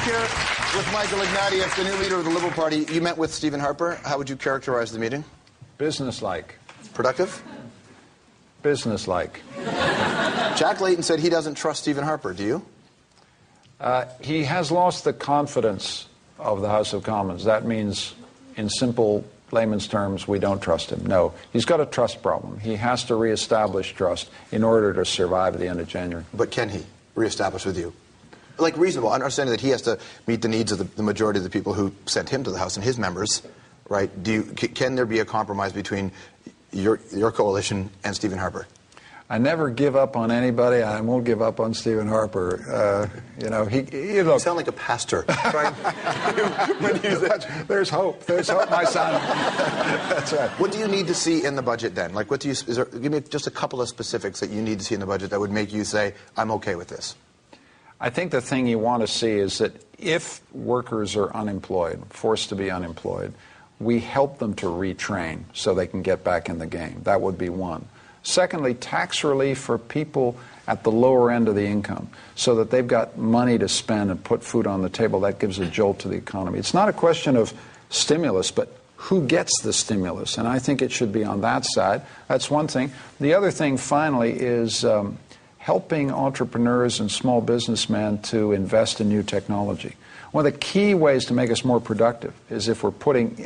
back here with Micheal Ignatieff, the new leader of the Liberal Party. You met with Stephen Harper. How would you characterize the meeting? Businesslike. Productive? Businesslike. Jack Layton said he doesn't trust Stephen Harper. Do you? He has lost the confidence of the House of Commons. That means, in simple layman's terms, we don't trust him. No, he's got a trust problem. He has to reestablish trust in order to survive at the end of January. But can he reestablish with you? Like reasonable, understanding that he has to meet the needs of the majority of the people who sent him to the House and his members, right? Can there be a compromise between your coalition and Stephen Harper? I never give up on anybody. I won't give up on Stephen Harper. You sound like a pastor. Right? There's hope. There's hope, my son. That's right. What do you need to see in the budget then? Like, give me just a couple of specifics that you need to see in the budget that would make you say, I'm okay with this. I think the thing you want to see is that if workers are unemployed, forced to be unemployed, we help them to retrain so they can get back in the game. That would be one. Secondly, tax relief for people at the lower end of the income so that they've got money to spend and put food on the table. That gives a jolt to the economy. It's not a question of stimulus, but who gets the stimulus? And I think it should be on that side. That's one thing. The other thing, finally, is helping entrepreneurs and small businessmen to invest in new technology. One of the key ways to make us more productive is if we're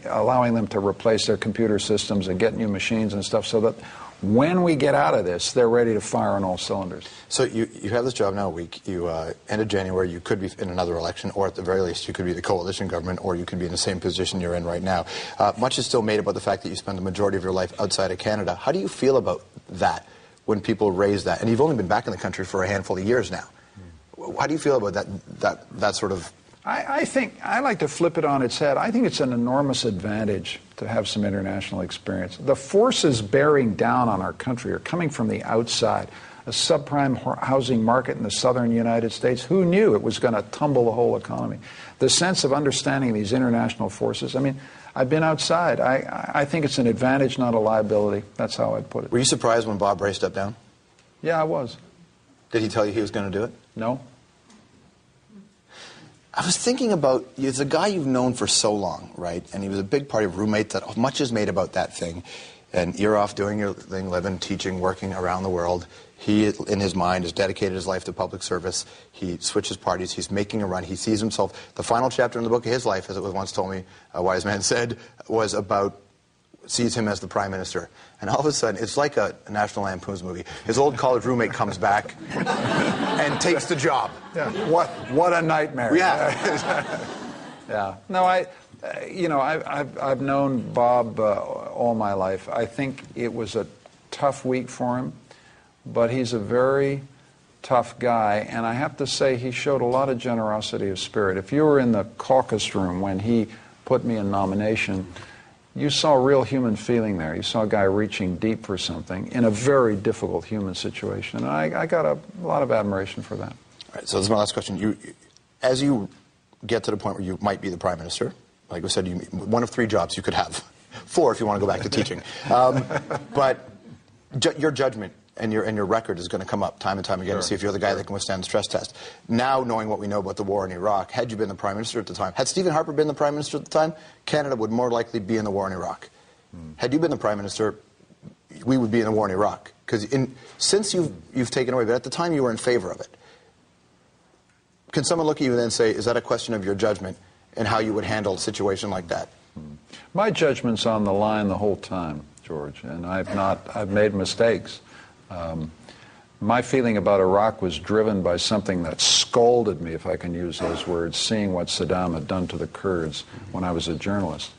allowing them to replace their computer systems and get new machines and stuff so that when we get out of this, they're ready to fire on all cylinders. So you have this job now a week. You end of January, you could be in another election, or at the very least, you could be the coalition government, or you could be in the same position you're in right now. Much is still made about the fact that you spend the majority of your life outside of Canada. How do you feel about that when people raise that? And you've only been back in the country for a handful of years now. How do you feel about that sort of... I think I like to flip it on its head. I think it's an enormous advantage to have some international experience. The forces bearing down on our country are coming from the outside. A subprime housing market in the southern United States. Who knew it was going to tumble the whole economy? The sense of understanding these international forces. I mean, I've been outside. I think it's an advantage, not a liability. That's how I'd put it. Were you surprised when Bob Rae stepped down? Yeah, I was. Did he tell you he was going to do it? No. I was thinking about, it's a guy you've known for so long, right? And he was a big part of Roommate, that much is made about that thing. And you're off doing your thing, living, teaching, working around the world. He, in his mind, has dedicated his life to public service. He switches parties. He's making a run. He sees himself. The final chapter in the book of his life, as it was once told me, a wise man said, was about, sees him as the prime minister. And all of a sudden, it's like a National Lampoon's movie. His old college roommate comes back and takes the job. Yeah. What a nightmare. Yeah. Yeah. No, I've known Bob all my life. I think it was a tough week for him, but he's a very tough guy, and I have to say he showed a lot of generosity of spirit. If you were in the caucus room when he put me in nomination, you saw real human feeling there. You saw a guy reaching deep for something in a very difficult human situation. And I got a lot of admiration for that. All right, so this is my last question. As you get to the point where you might be the prime minister, like we said, one of 3 jobs you could have. 4 if you want to go back to teaching. But your judgment and your record is going to come up time and time again to see if you're the guy that can withstand the stress test. Now, knowing what we know about the war in Iraq, had you been the prime minister at the time, had Stephen Harper been the prime minister at the time, Canada would more likely be in the war in Iraq. Had you been the prime minister, we would be in the war in Iraq. Because since you've taken away, but at the time you were in favor of it. Can someone look at you and then say, is that a question of your judgment and how you would handle a situation like that? My judgment's on the line the whole time, George, and I've made mistakes. My feeling about Iraq was driven by something that scalded me, if I can use those words, seeing what Saddam had done to the Kurds when I was a journalist.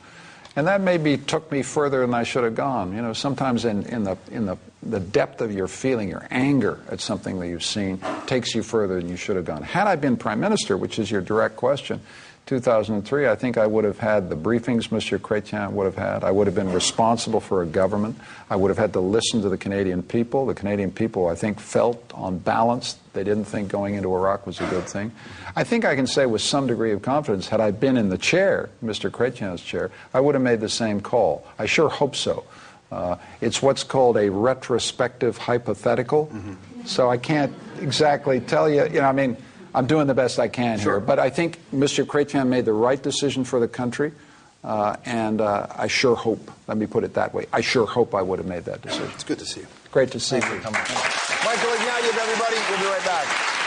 And that maybe took me further than I should have gone. You know, sometimes in the depth of your feeling, your anger at something that you've seen takes you further than you should have gone. Had I been prime minister, which is your direct question, 2003, I think I would have had the briefings Mr. Chrétien would have had. I would have been responsible for a government. I would have had to listen to the Canadian people. The Canadian people, I think, felt on balance. They didn't think going into Iraq was a good thing. I think I can say with some degree of confidence, had I been in the chair, Mr. Chrétien's chair, I would have made the same call. I sure hope so. It's what's called a retrospective hypothetical. So I can't exactly tell you, I mean, I'm doing the best I can Sure. here. But I think Mr. Chrétien made the right decision for the country, and I sure hope, let me put it that way, I sure hope I would have made that decision. It's good to see you. Great to see you. Thanks for coming. Micheal Ignatieff, everybody. We'll be right back.